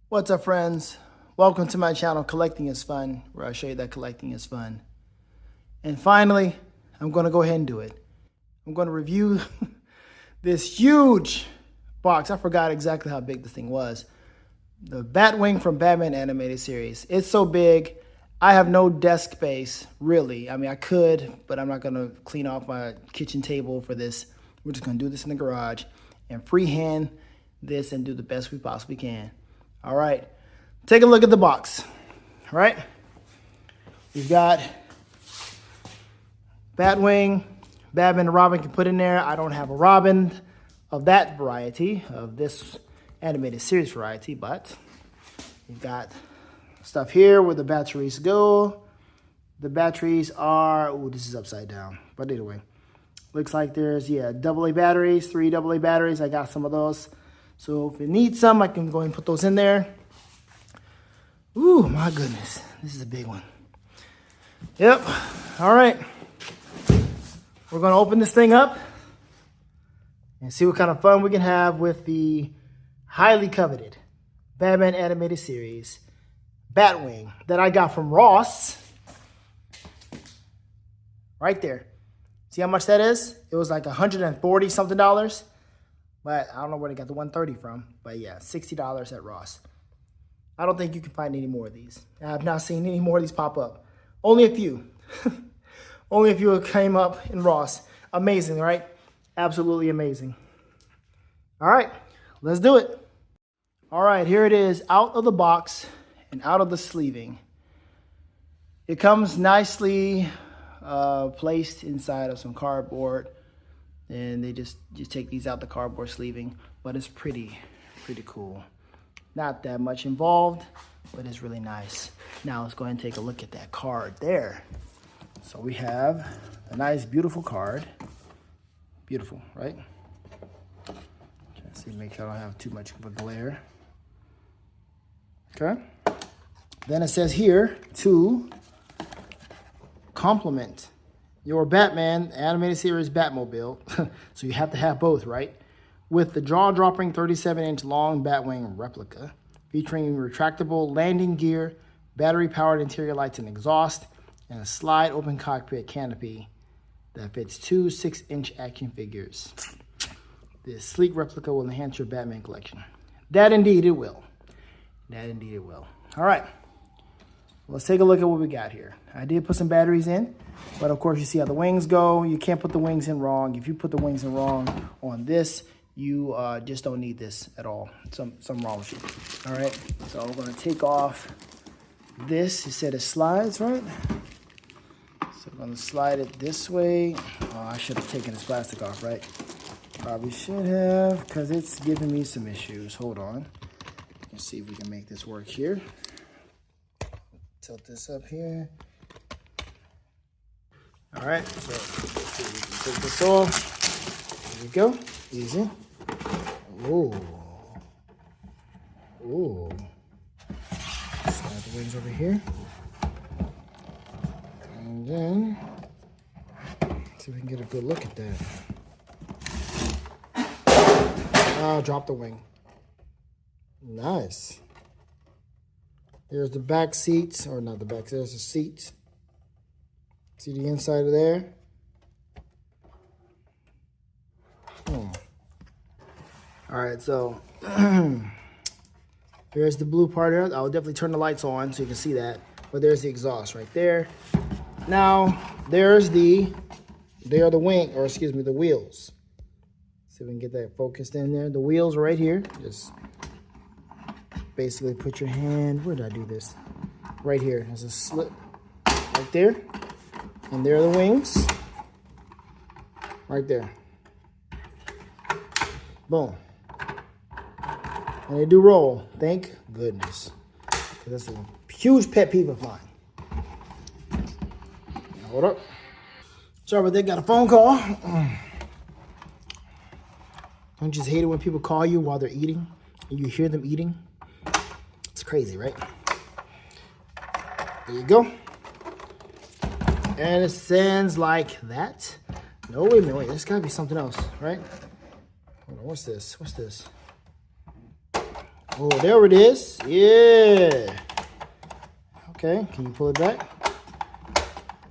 What's up, friends? Welcome to my channel, Collecting is Fun, where I show you that collecting is fun. And finally, I'm going to go ahead and do it. I'm going to review this huge box. I forgot exactly how big this thing was. The Batwing from Batman Animated Series. It's so big, I have no desk space, really. I mean, I could, but I'm not going to clean off my kitchen table for this. We're just going to do this in the garage and freehand this and do the best we possibly can. All right, take a look at the box. All right, we've got Batwing, Batman and Robin can put in there. I don't have a Robin of that variety, of this animated series variety, but we've got stuff here where the batteries go. The batteries are, oh, this is upside down, but anyway, looks like there's, yeah, AA batteries, 3 AA batteries. I got some of those. So if it needs some, I can go ahead and put those in there. Ooh, my goodness. This is a big one. Yep. All right. We're going to open this thing up and see what kind of fun we can have with the highly coveted Batman Animated Series Batwing that I got from Ross. Right there. See how much that is? It was like $140 something. But I don't know where they got the 130 from. But yeah, $60 at Ross. I don't think you can find any more of these. I have not seen any more of these pop up. Only a few. Only a few came up in Ross. Amazing, right? Absolutely amazing. All right, let's do it. All right, here it is, out of the box and out of the sleeving. It comes nicely placed inside of some cardboard. And they just take these out the cardboard sleeving, but it's pretty cool. Not that much involved, but it's really nice. Now let's go ahead and take a look at that card there. So we have a nice, beautiful card. Beautiful, right? Let's see, make sure I don't have too much of a glare. Okay. Then it says here, to complement your Batman Animated Series Batmobile, so you have to have both, right? With the jaw-dropping 37-inch long Batwing replica, featuring retractable landing gear, battery-powered interior lights and exhaust, and a slide-open cockpit canopy that fits 2 6-inch action figures. This sleek replica will enhance your Batman collection. That indeed it will. That indeed it will. All right. Let's take a look at what we got here. I did put some batteries in, but of course you see how the wings go. You can't put the wings in wrong. If you put the wings in wrong on this, you just don't need this at all. Something wrong with you. All right, so we're gonna take off this. You said it slides, right? So we're gonna slide it this way. Oh, I should have taken this plastic off, right? Probably should have, because it's giving me some issues. Hold on. Let's see if we can make this work here. Tilt this up here. All right, so take this off. There we go. Easy. Ooh. Ooh. Slide the wings over here. And then, see if we can get a good look at that. Oh, drop the wing. Nice. There's the back seats, or not the back, there's the seats. See the inside of there? All right, so here's the blue part here. I'll definitely turn the lights on so you can see that. But there's the exhaust right there. Now, there's the wing, or excuse me, the wheels. See if we can get that focused in there. The wheels are right here. Just basically put your hand, where did I do this? Right here, there's a slit right there. And there are the wings, right there. Boom. And they do roll, thank goodness. That's a huge pet peeve of mine. Hold up. Sorry, but they got a phone call. Don't you just hate it when people call you while they're eating and you hear them eating? It's crazy, right? There you go. And it sends like that. No, wait a minute, wait. There's gotta be something else, right? Hold on, what's this? What's this? Oh, there it is. Yeah. Okay, can you pull it back?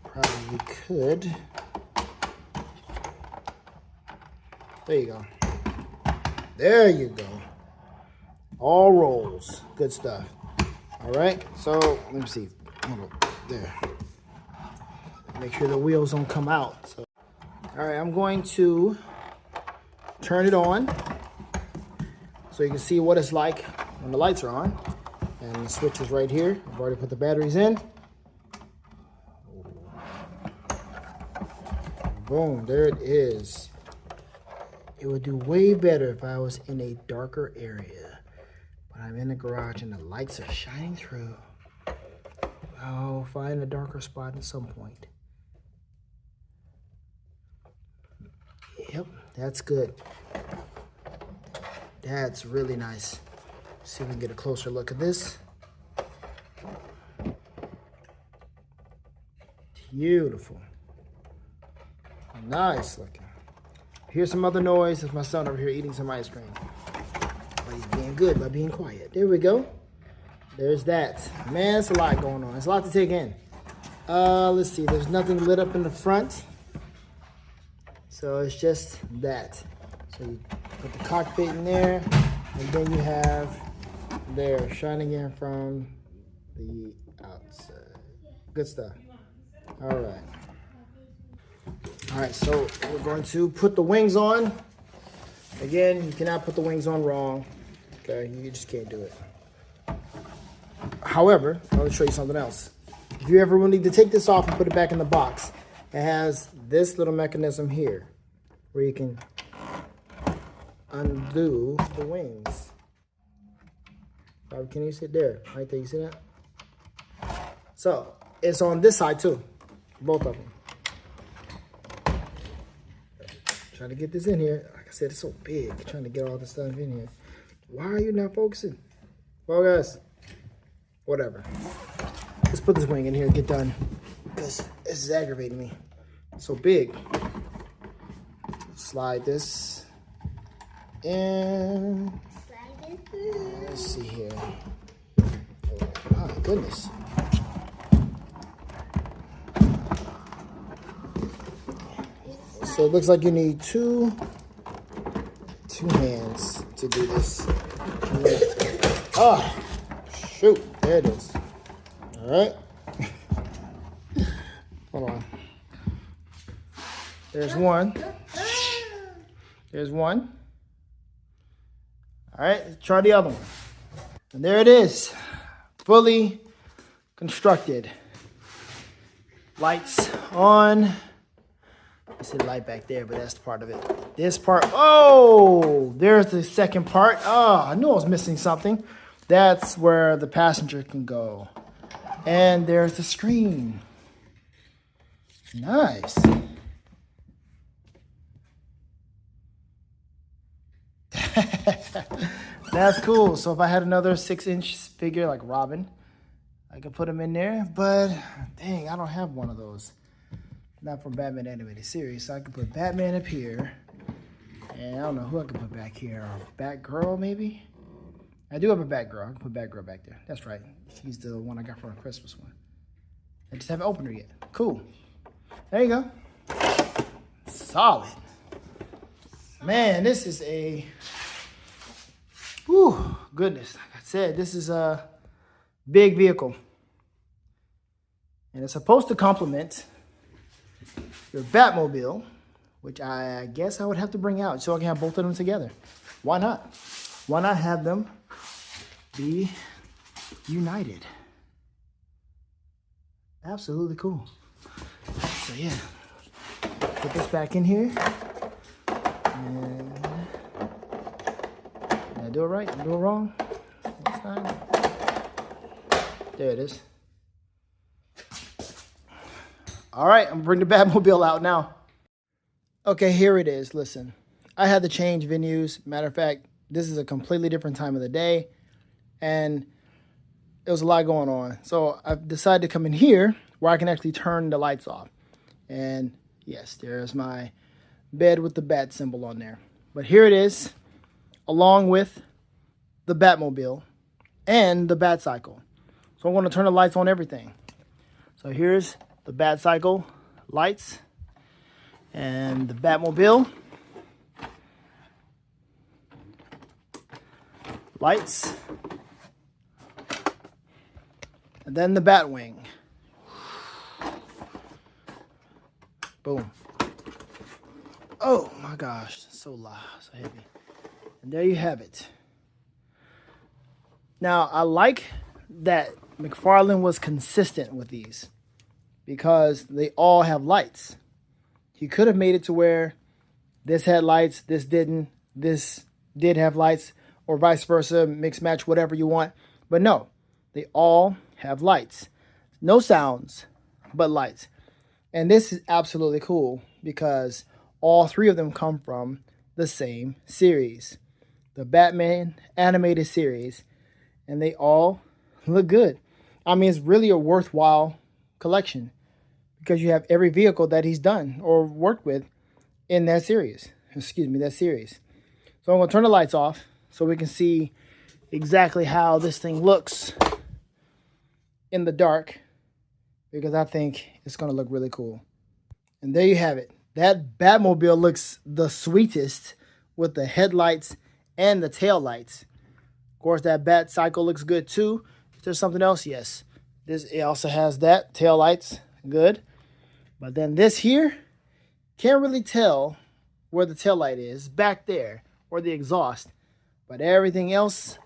Probably could. There you go. There you go. All rolls. Good stuff. All right, so let me see. Hold on. There. Make sure the wheels don't come out. So, all right, I'm going to turn it on so you can see what it's like when the lights are on. And the switch is right here. I've already put the batteries in. Boom, there it is. It would do way better if I was in a darker area. But I'm in the garage and the lights are shining through. I'll find a darker spot at some point. Yep, that's good. That's really nice. See if we can get a closer look at this. Beautiful. Nice looking. Here's some other noise. It's my son over here eating some ice cream. But he's being good by being quiet. There we go. There's that. Man, it's a lot going on. It's a lot to take in. Let's see. There's nothing lit up in the front. So it's just that. So you put the cockpit in there. And then you have there shining in from the outside. Good stuff. All right. All right, so we're going to put the wings on. Again, you cannot put the wings on wrong. Okay, you just can't do it. However, I'll show you something else. If you ever will need to take this off and put it back in the box, it has this little mechanism here where you can undo the wings. Can you see it there? Right there, you see that? So, it's on this side too, both of them. Trying to get this in here. Like I said, it's so big. Trying to get all this stuff in here. Why are you not focusing? Focus. Whatever. Let's put this wing in here and get done. Because this is aggravating me. It's so big. Slide this in. Let's see here. Oh my goodness. So it looks like you need two hands to do this. Oh, shoot, there it is. All right. Hold on. There's one. There's one. All right, let's try the other one. And there it is, fully constructed. Lights on. I see the light back there, but that's part of it. This part, oh, there's the second part. Oh, I knew I was missing something. That's where the passenger can go. And there's the screen. Nice. That's cool. So if I had another 6-inch figure like Robin, I could put him in there. But dang, I don't have one of those. Not from Batman Animated Series. So I could put Batman up here. And I don't know who I could put back here. Batgirl, maybe? I do have a Batgirl. I can put Batgirl back there. That's right. She's the one I got for a Christmas one. I just haven't opened her yet. Cool. There you go. Solid. Man, this is a... Whew, goodness. Like I said, this is a big vehicle. And it's supposed to complement your Batmobile, which I guess I would have to bring out so I can have both of them together. Why not? Why not have them be united? Absolutely cool. So yeah, put this back in here. And did I do it right? Did I do it wrong? There it is. All right, I'm gonna bring the Batmobile out now. Okay, here it is. Listen, I had to change venues. Matter of fact, this is a completely different time of the day, and there was a lot going on. So I've decided to come in here where I can actually turn the lights off. And yes, there's my bed with the bat symbol on there. But here it is, along with the Batmobile and the Bat Cycle. So I'm going to turn the lights on everything. So here's the Bat Cycle lights and the Batmobile lights, and then the Batwing. Boom. Oh my gosh, so loud, so heavy. And there you have it. Now, I like that McFarlane was consistent with these because they all have lights. He could have made it to where this had lights, this didn't, this did have lights, or vice versa, mix match, whatever you want. But no, they all have lights. No sounds, but lights. And this is absolutely cool because all three of them come from the same series, the Batman Animated Series, and they all look good. I mean, it's really a worthwhile collection because you have every vehicle that he's done or worked with in that series. Excuse me, that series. So I'm going to turn the lights off so we can see exactly how this thing looks in the dark, because I think it's going to look really cool. And there you have it. That Batmobile looks the sweetest with the headlights and the tail lights. Of course, that Bat Cycle looks good too. Is there something else? Yes. It also has that tail lights. Good. But then this here, can't really tell where the tail light is. Back there, or the exhaust. But everything else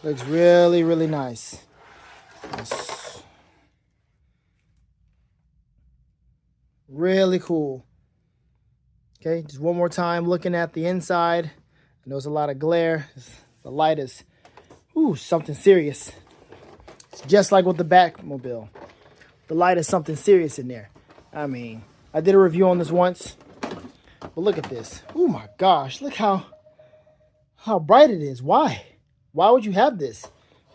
looks really, really nice. Yes. Really cool. Okay, just one more time looking at the inside. I know there's a lot of glare. The light is something serious. It's just like with the Batmobile. The light is something serious in there. I mean, I did a review on this once. But look at this. Oh my gosh, look how bright it is. Why? Why would you have this?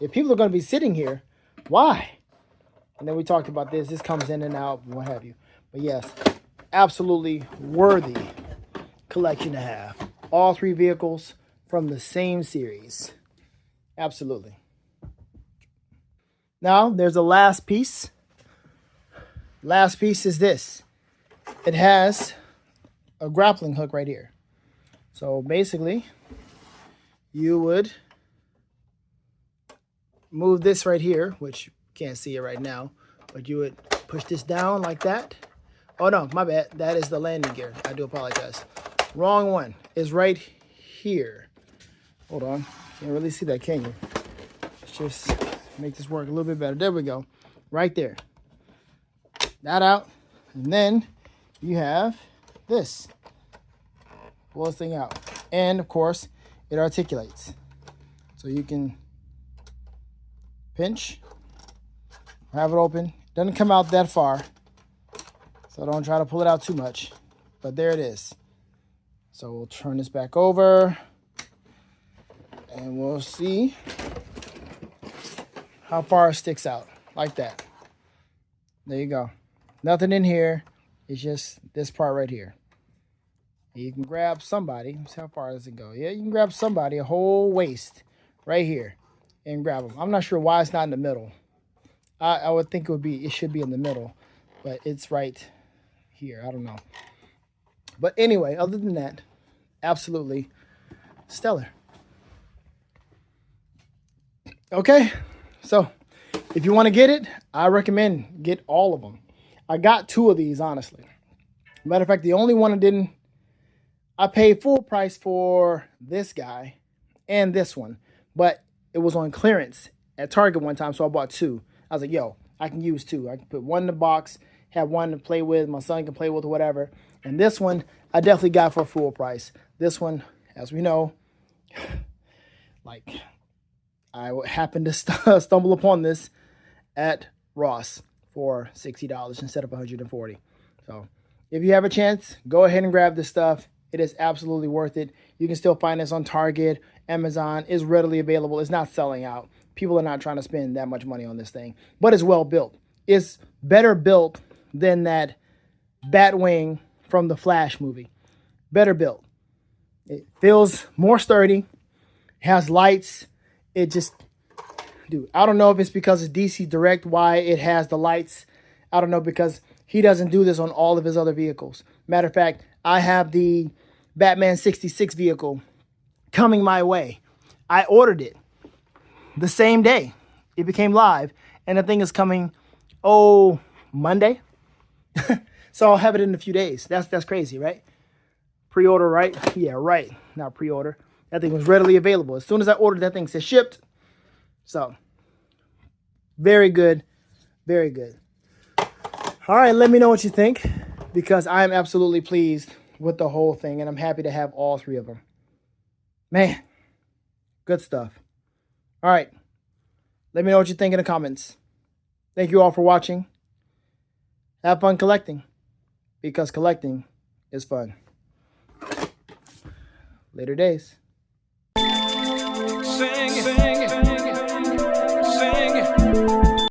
If people are going to be sitting here, why? And then we talked about this. This comes in and out, what have you. But yes, absolutely worthy collection to have. All three vehicles from the same series. Absolutely. Now, there's a last piece. Last piece is this. It has a grappling hook right here. So basically, you would move this right here, which you can't see it right now, but you would push this down like that. Oh no, my bad. That is the landing gear. I do apologize. Wrong one. It's right here. Hold on. Can't really see that, can you? Let's just make this work a little bit better. There we go. Right there. That out. And then you have this. Pull this thing out. And of course, it articulates. So you can pinch, have it open. Doesn't come out that far. So don't try to pull it out too much. But there it is. So we'll turn this back over. And we'll see how far it sticks out. Like that. There you go. Nothing in here. It's just this part right here. And you can grab somebody. Let's see how far does it go. Yeah, you can grab somebody, a whole waist right here. And grab them. I'm not sure why it's not in the middle. I would think it should be in the middle. But it's right here. I don't know. But anyway, other than that, absolutely stellar. Okay, so if you want to get it, I recommend get all of them. I got 2 of these, honestly. Matter of fact, the only one I paid full price for this guy and this one, but it was on clearance at Target one time, so I bought 2. I was like, yo, I can use 2. I can put one in the box, have one to play with, my son can play with, whatever. And this one, I definitely got for full price. This one, as we know, like, I happened to stumble upon this at Ross for $60 instead of $140. So if you have a chance, go ahead and grab this stuff. It is absolutely worth it. You can still find this on Target, Amazon. It's readily available. It's not selling out. People are not trying to spend that much money on this thing. But it's well built. It's better built than that Batwing from the Flash movie. better built. It feels more sturdy, has lights. It just, dude, I don't know if it's because it's DC Direct why it has the lights. I don't know, because he doesn't do this on all of his other vehicles. Matter of fact, I have the Batman 66 vehicle coming my way. I ordered it the same day it became live, and the thing is coming, Monday. So I'll have it in a few days. That's crazy, right? Pre-order, right? Yeah, right. Not pre-order. That thing was readily available. As soon as I ordered, that thing said shipped. So, very good. Very good. All right, let me know what you think, because I am absolutely pleased with the whole thing, and I'm happy to have all three of them. Man, good stuff. All right, let me know what you think in the comments. Thank you all for watching. Have fun collecting, because collecting is fun. Later days.